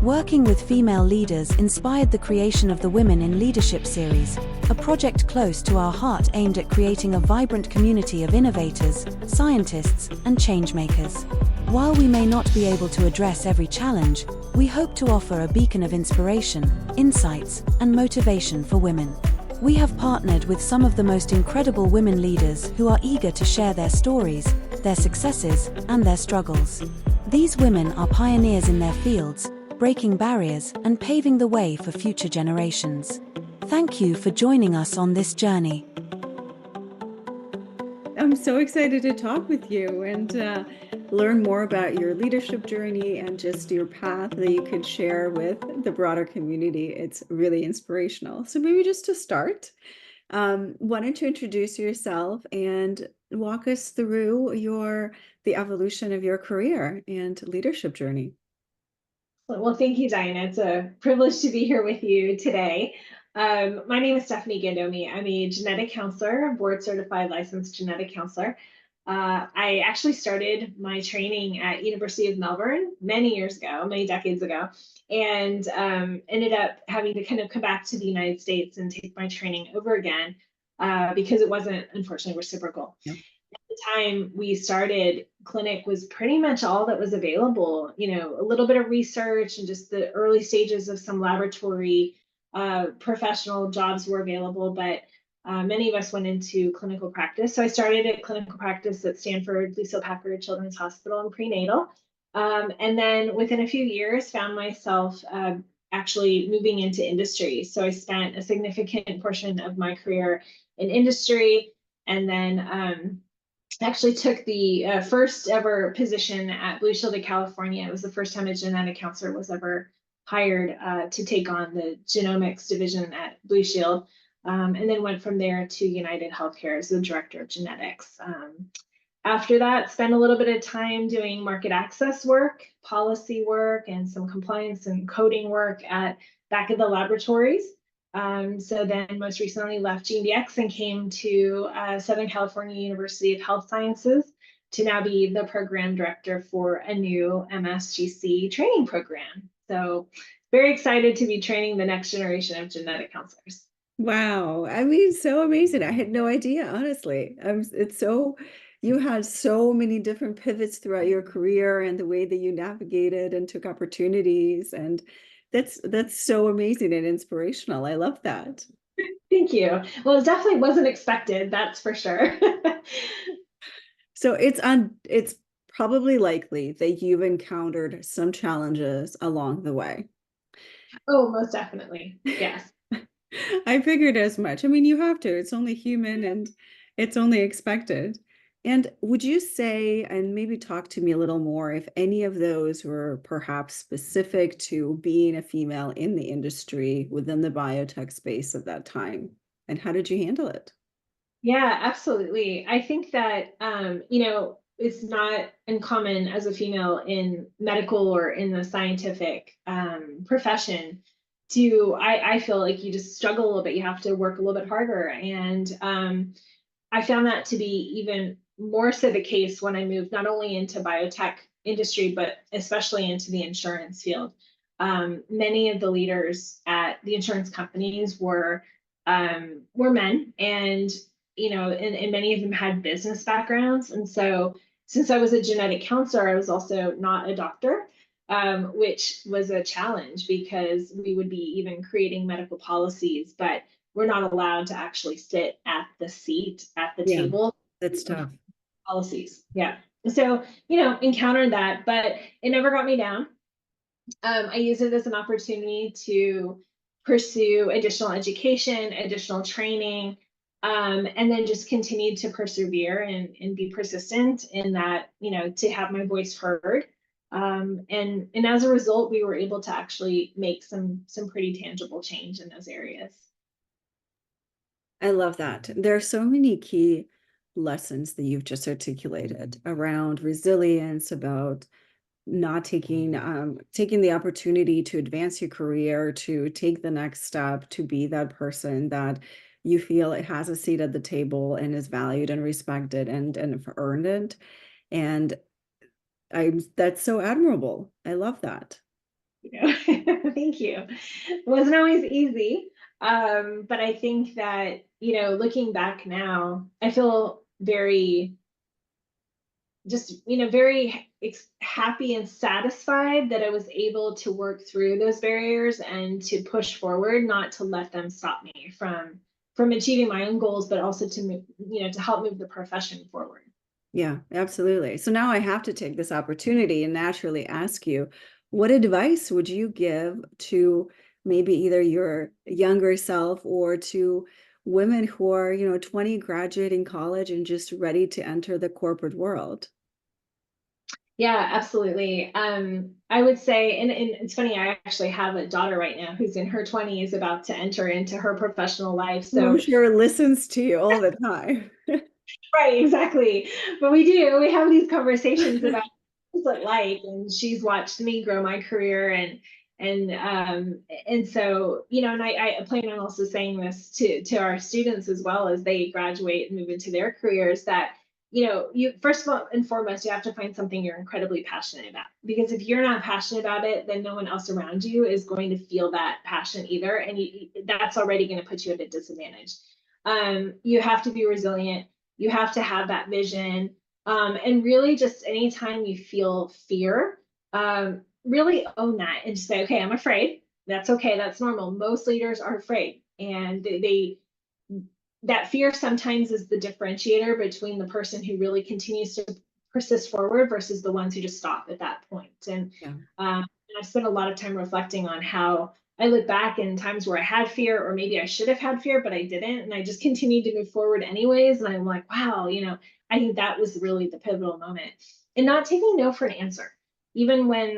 Working with female leaders inspired the creation of the Women in Leadership series, a project close to our heart aimed at creating a vibrant community of innovators, scientists, and changemakers. While we may not be able to address every challenge, we hope to offer a beacon of inspiration, insights, and motivation for women. We have partnered with some of the most incredible women leaders who are eager to share their stories, their successes, and their struggles. These women are pioneers in their fields, breaking barriers and paving the way for future generations. Thank you for joining us on this journey. I'm so excited to talk with you and learn more about your leadership journey and just your path that you could share with the broader community. It's really inspirational. So maybe just to start, why don't you introduce yourself and walk us through the evolution of your career and leadership journey? Well, thank you, Diana. It's a privilege to be here with you today. My name is Stephanie Gandomi. I'm a genetic counselor, board certified licensed genetic counselor. I actually started my training at University of Melbourne many years ago, many decades ago, and ended up having to kind of come back to the United States and take my training over again because it wasn't, unfortunately, reciprocal. Yep. The time we started, clinic was pretty much all that was available. A little bit of research and just the early stages of some laboratory professional jobs were available, but many of us went into clinical practice. So I started at clinical practice at Stanford Lucile Packard Children's Hospital in prenatal. And then within a few years, found myself actually moving into industry. So I spent a significant portion of my career in industry, and then actually took the first ever position at Blue Shield of California. It was the first time a genetic counselor was ever hired to take on the genomics division at Blue Shield, and then went from there to United Healthcare as the director of genetics. After that, spent a little bit of time doing market access work, policy work, and some compliance and coding work back at the laboratories. So then most recently left GeneDx and came to Southern California University of Health Sciences to now be the program director for a new MSGC training program. So very excited to be training the next generation of genetic counselors. Wow. I mean, so amazing. I had no idea, honestly. You had so many different pivots throughout your career and the way that you navigated and took opportunities. And that's so amazing and inspirational. I love that. Thank you. Well, it definitely wasn't expected, that's for sure. So it's probably likely that you've encountered some challenges along the way. Oh, most definitely. Yes. I figured as much. I mean, you have to. It's only human and it's only expected. And would you say, and maybe talk to me a little more, if any of those were perhaps specific to being a female in the industry within the biotech space at that time? And how did you handle it? Yeah, absolutely. I think that, it's not uncommon as a female in medical or in the scientific profession I feel like you just struggle a little bit. You have to work a little bit harder. And I found that to be even more so the case when I moved not only into biotech industry, but especially into the insurance field. Many of the leaders at the insurance companies were men, and and many of them had business backgrounds. And so, since I was a genetic counselor, I was also not a doctor, which was a challenge because we would be even creating medical policies, but we're not allowed to actually sit at the seat at the Yeah, table. that's tough. Policies. Yeah. So, encountered that, but it never got me down. I use it as an opportunity to pursue additional education, additional training, and then just continue to persevere and be persistent in that, to have my voice heard. And as a result, we were able to actually make some pretty tangible change in those areas. I love that. There are so many key lessons that you've just articulated around resilience, about not taking the opportunity to advance your career, to take the next step, to be that person that you feel it has a seat at the table and is valued and respected and have earned it. And that's so admirable. I love that. Thank you. It wasn't always easy. But I think that, looking back now, I feel very just, very happy and satisfied that I was able to work through those barriers and to push forward, not to let them stop me from achieving my own goals, but also to move, to help move the profession forward. Yeah, absolutely. So now I have to take this opportunity and naturally ask you, what advice would you give to maybe either your younger self or to women who are, 20, graduating college and just ready to enter the corporate world? Yeah, absolutely. I would say, and it's funny, I actually have a daughter right now who's in her 20s about to enter into her professional life. Who I'm So, sure listens to you all the time. right, exactly. But we have these conversations about what's it like, and she's watched me grow my career and so, and I plan on also saying this to our students as well as they graduate and move into their careers that, you first of all and foremost, you have to find something you're incredibly passionate about. Because if you're not passionate about it, then no one else around you is going to feel that passion either. And that's already going to put you at a disadvantage. You have to be resilient. You have to have that vision. And really, just anytime you feel fear, really own that and just say, okay, I'm afraid. That's okay. That's normal. Most leaders are afraid. And that fear sometimes is the differentiator between the person who really continues to persist forward versus the ones who just stop at that point. And Yeah. I've spent a lot of time reflecting on how I look back in times where I had fear, or maybe I should have had fear, but I didn't. And I just continued to move forward anyways. And I'm like, wow, I think that was really the pivotal moment. And not taking no for an answer. Even when,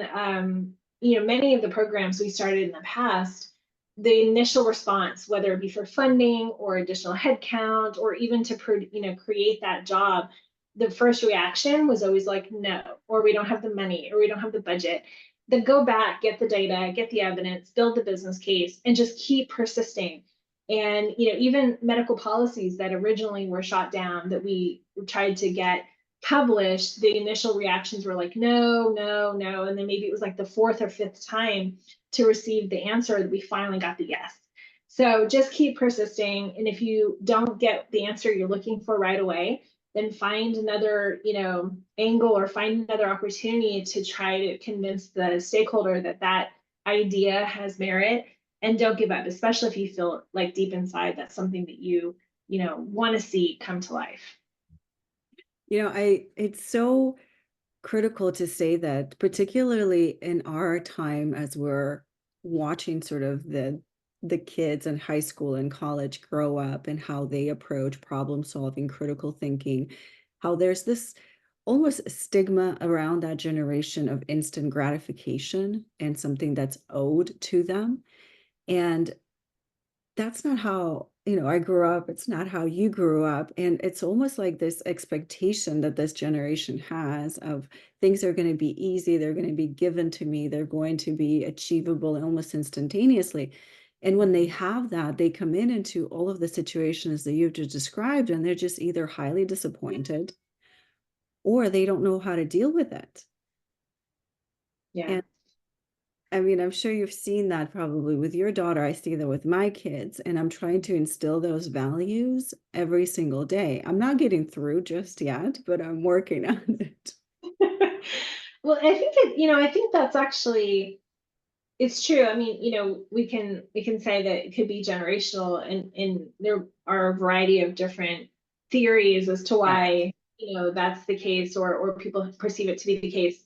many of the programs we started in the past, the initial response, whether it be for funding or additional headcount, or even to, create that job, the first reaction was always like, no, or we don't have the money, or we don't have the budget. Then go back, get the data, get the evidence, build the business case, and just keep persisting. And even medical policies that originally were shot down that we tried to get published, the initial reactions were like, no, no, no. And then maybe it was like the fourth or fifth time to receive the answer that we finally got the yes. So just keep persisting. And if you don't get the answer you're looking for right away, then find another, angle, or find another opportunity to try to convince the stakeholder that that idea has merit. And don't give up, especially if you feel like deep inside that's something that you want to see come to life. It's so critical to say that, particularly in our time as we're watching sort of the kids in high school and college grow up and how they approach problem solving, critical thinking, how there's this almost stigma around that generation of instant gratification and something that's owed to them. And that's not how, I grew up. It's not how you grew up. And it's almost like this expectation that this generation has of things are going to be easy, they're going to be given to me, they're going to be achievable and almost instantaneously. And when they have that, they come into all of the situations that you've just described, and they're just either highly disappointed or they don't know how to deal with it. Yeah. And I mean, I'm sure you've seen that probably with your daughter. I see that with my kids, and I'm trying to instill those values every single day. I'm not getting through just yet, but I'm working on it. Well, I think that's actually, it's true. I mean, we can say that it could be generational, and there are a variety of different theories as to Yeah. why, that's the case, or people perceive it to be the case.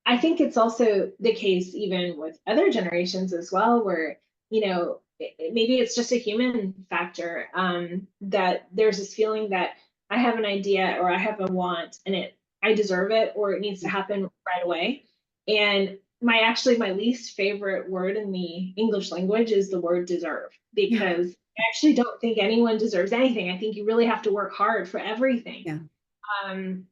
I think it's also the case even with other generations as well, where, maybe it's just a human factor, that there's this feeling that I have an idea or I have a want, and I deserve it, or it needs to happen right away. And my least favorite word in the English language is the word deserve, Yeah. because I actually don't think anyone deserves anything. I think you really have to work hard for everything. Yeah.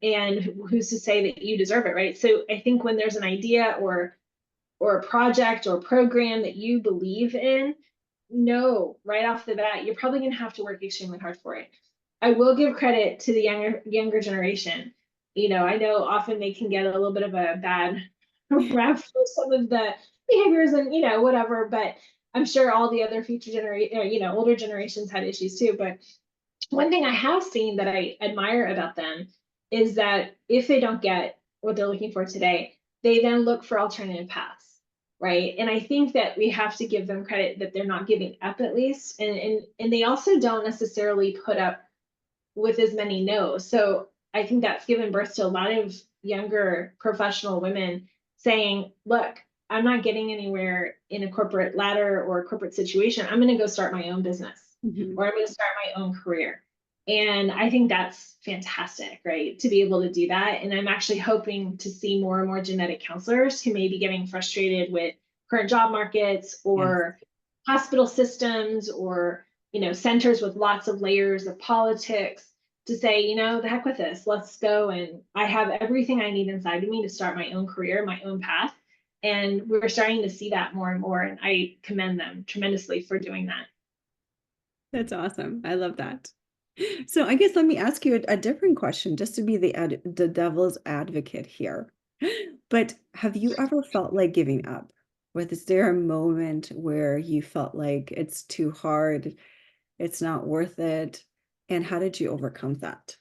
And who's to say that you deserve it, right? So I think when there's an idea or a project or program that you believe in, know right off the bat, you're probably going to have to work extremely hard for it. I will give credit to the younger generation. I know often they can get a little bit of a bad ref for some of the behaviors and, whatever, but I'm sure all the other future generation, older generations had issues too. But one thing I have seen that I admire about them is that if they don't get what they're looking for today, they then look for alternative paths, right? And I think that we have to give them credit that they're not giving up, at least, and they also don't necessarily put up with as many no's. So I think that's given birth to a lot of younger professional women saying, look, I'm not getting anywhere in a corporate ladder or a corporate situation. I'm going to go start my own business, or I'm going to start my own career. And I think that's fantastic, right? To be able to do that. And I'm actually hoping to see more and more genetic counselors who may be getting frustrated with current job markets or hospital systems or, centers with lots of layers of politics, to say, the heck with this, let's go. And I have everything I need inside of me to start my own career, my own path. And we're starting to see that more and more. And I commend them tremendously for doing that. That's awesome. I love that. So I guess let me ask you a different question, just to be the devil's advocate here. But have you ever felt like giving up? Was there a moment where you felt like it's too hard, it's not worth it? And how did you overcome that?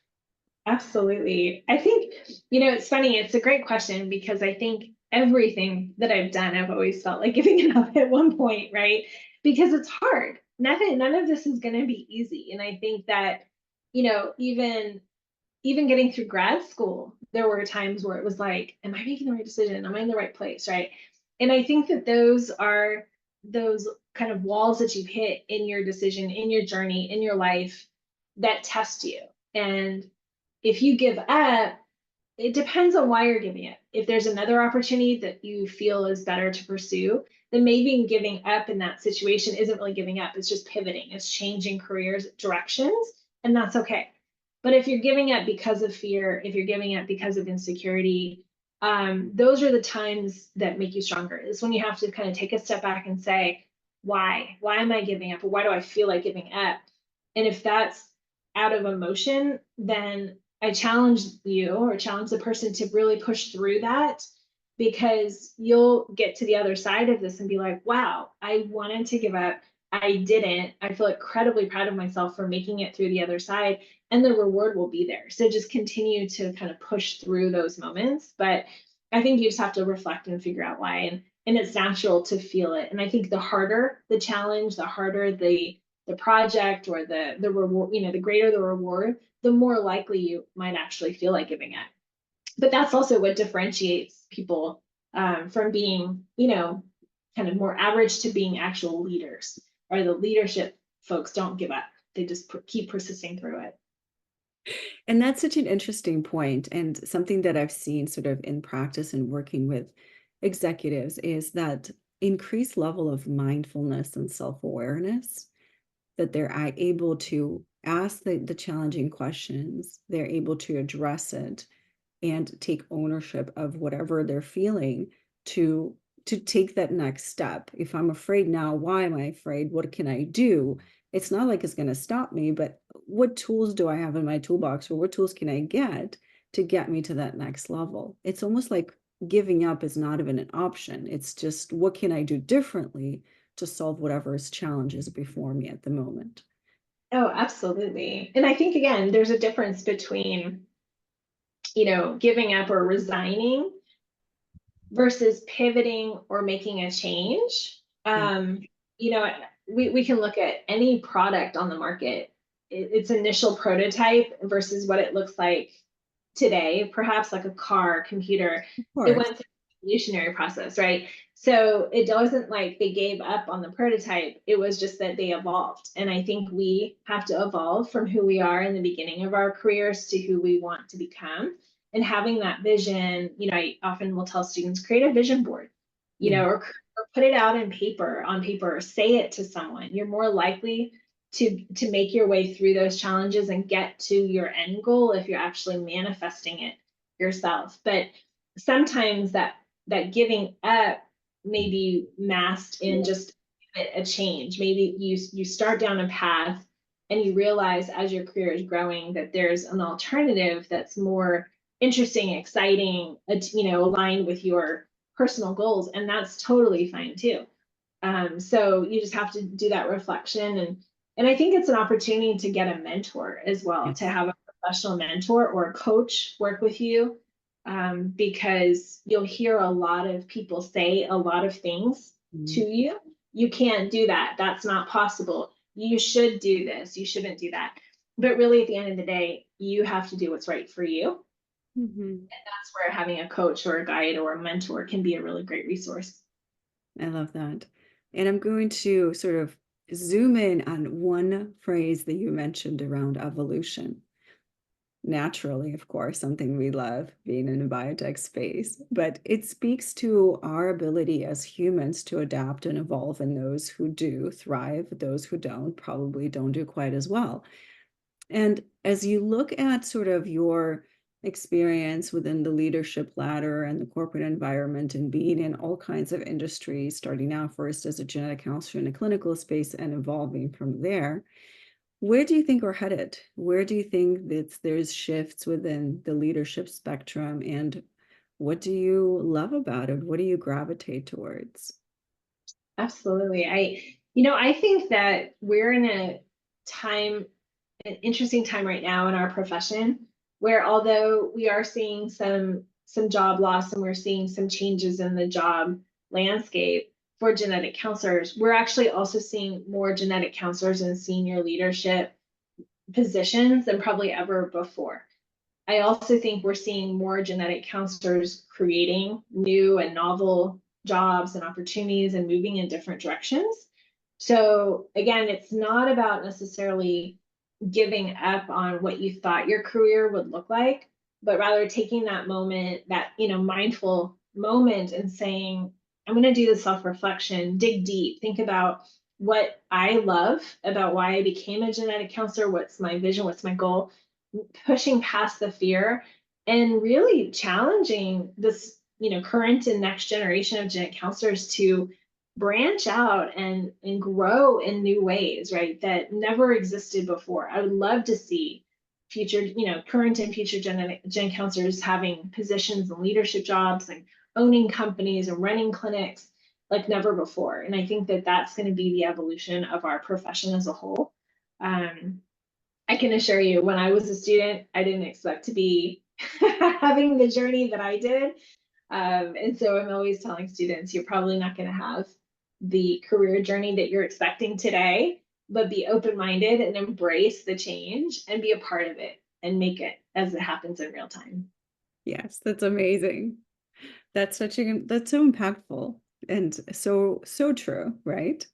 Absolutely. I think, it's funny. It's a great question because I think everything that I've done, I've always felt like giving it up at one point, right? Because it's hard. None of this is going to be easy. And I think that, even getting through grad school, there were times where it was like, am I making the right decision? Am I in the right place? Right. And I think that those are those kind of walls that you've hit in your decision, in your journey, in your life that test you. And if you give up, it depends on why you're giving it. If there's another opportunity that you feel is better to pursue, then maybe giving up in that situation isn't really giving up. It's just pivoting. It's changing careers, directions, and that's okay. But if you're giving up because of fear, if you're giving up because of insecurity, those are the times that make you stronger. It's when you have to kind of take a step back and say, why? Why am I giving up? Or why do I feel like giving up? And if that's out of emotion, then I challenge you or challenge the person to really push through that, because you'll get to the other side of this and be like, wow, I wanted to give up. I didn't. I feel incredibly proud of myself for making it through the other side, and the reward will be there. So just continue to kind of push through those moments. But I think you just have to reflect and figure out why. And it's natural to feel it. And I think the harder the challenge, the harder the project or the reward, the greater the reward, the more likely you might actually feel like giving up. But that's also what differentiates people from being, kind of more average to being actual leaders. Or the leadership folks don't give up. They just keep persisting through it. And that's such an interesting point, and something that I've seen sort of in practice and working with executives is that increased level of mindfulness and self-awareness, that they're able to ask the challenging questions, they're able to address it and take ownership of whatever they're feeling to take that next step. If I'm afraid now, why am I afraid? What can I do? It's not like it's going to stop me, but what tools do I have in my toolbox, or what tools can I get to get me to that next level? It's almost like giving up is not even an option. It's just, what can I do differently to solve whatever is challenges before me at the moment? Oh, absolutely. And I think, again, there's a difference between, giving up or resigning versus pivoting or making a change. Yeah. We can look at any product on the market, its initial prototype versus what it looks like today, perhaps like a car, computer. Of It course. went through an evolutionary process, right? So it wasn't like they gave up on the prototype. It was just that they evolved. And I think we have to evolve from who we are in the beginning of our careers to who we want to become. And having that vision, I often will tell students, create a vision board, Yeah. or put it out on paper, or say it to someone. You're more likely to make your way through those challenges and get to your end goal if you're actually manifesting it yourself. But sometimes that giving up may be masked in just a change. Maybe you start down a path and you realize as your career is growing that there's an alternative that's more interesting, exciting, aligned with your personal goals, and that's totally fine too. So you just have to do that reflection, and I think it's an opportunity to get a mentor as well, to Yes. have a professional mentor or a coach work with you, because you'll hear a lot of people say a lot of things to you. You can't do that. That's not possible. You should do this. You shouldn't do that. But really, at the end of the day, you have to do what's right for you. Mhm. And that's where having a coach or a guide or a mentor can be a really great resource. I love that. And I'm going to sort of zoom in on one phrase that you mentioned around evolution. Naturally, of course, something we love being in a biotech space, but it speaks to our ability as humans to adapt and evolve, and those who do thrive, those who don't probably don't do quite as well. And as you look at sort of your experience within the leadership ladder and the corporate environment and being in all kinds of industries, starting out first as a genetic counselor in a clinical space and evolving from there, where do you think we're headed? Where do you think that there's shifts within the leadership spectrum? And what do you love about it? What do you gravitate towards? Absolutely. I think that we're in a time, an interesting time right now in our profession, where although we are seeing some job loss and we're seeing some changes in the job landscape for genetic counselors, we're actually also seeing more genetic counselors in senior leadership positions than probably ever before. I also think we're seeing more genetic counselors creating new and novel jobs and opportunities and moving in different directions. So again, it's not about necessarily giving up on what you thought your career would look like, but rather taking that moment, that mindful moment, and saying, I'm going to do the self-reflection, dig deep, think about what I love about why I became a genetic counselor, what's my vision, what's my goal, pushing past the fear and really challenging this current and next generation of genetic counselors to branch out and grow in new ways, right, that never existed before. I would love to see future, current and future gen counselors having positions and leadership jobs and owning companies and running clinics like never before. And I think that that's going to be the evolution of our profession as a whole. I can assure you, when I was a student, I didn't expect to be having the journey that I did. And so I'm always telling students, you're probably not going to have the career journey that you're expecting today, but be open-minded and embrace the change and be a part of it and make it as it happens in real time. Yes, that's amazing. That's that's so impactful and so true, right?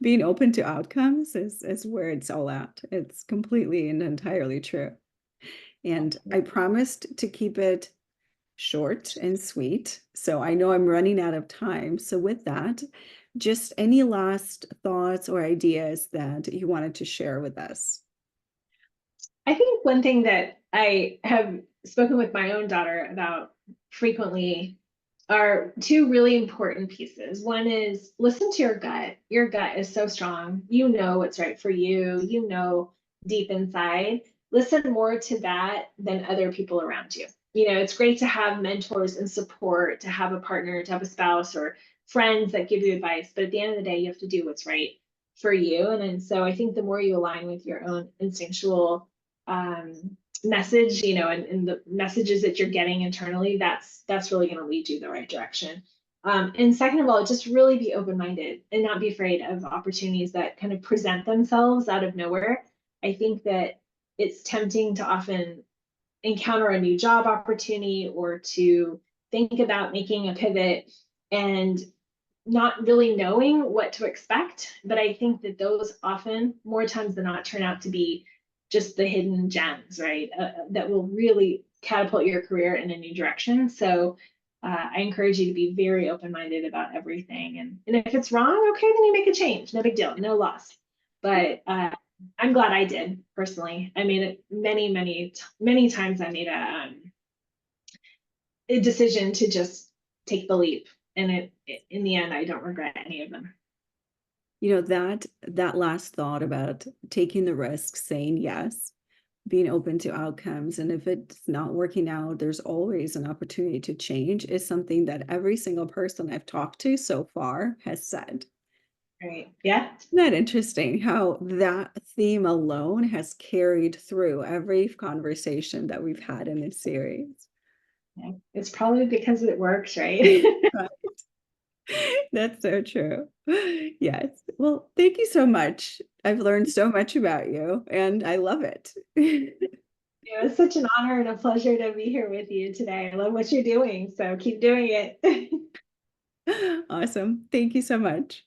Being open to outcomes is where it's all at. It's completely and entirely true. And I promised to keep it short and sweet. So I know I'm running out of time. So with that, just any last thoughts or ideas that you wanted to share with us? I think one thing that I have spoken with my own daughter about frequently are two really important pieces. One is listen to your gut. Your gut is so strong. You know what's right for you. You know deep inside. Listen more to that than other people around you. It's great to have mentors and support, to have a partner, to have a spouse or friends that give you advice. But at the end of the day, you have to do what's right for you. And so I think the more you align with your own instinctual message, and the messages that you're getting internally, that's really going to lead you the right direction. And second of all, just really be open-minded and not be afraid of opportunities that kind of present themselves out of nowhere. I think that it's tempting to often encounter a new job opportunity or to think about making a pivot and not really knowing what to expect. But I think that those often, more times than not, turn out to be just the hidden gems, right? That will really catapult your career in a new direction. So I encourage you to be very open-minded about everything. And if it's wrong, okay, then you make a change. No big deal, no loss. But I'm glad I did personally. I made it many times. I made a decision to just take the leap, and in the end, I don't regret any of them. That last thought about taking the risk, saying yes, being open to outcomes. And if it's not working out, there's always an opportunity to change, is something that every single person I've talked to so far has said. Right. Yeah. Isn't that interesting how that theme alone has carried through every conversation that we've had in this series? Yeah. It's probably because it works, right? Right. That's so true. Yes. Well, thank you so much. I've learned so much about you, and I love it. It was such an honor and a pleasure to be here with you today. I love what you're doing, so keep doing it. Awesome. Thank you so much.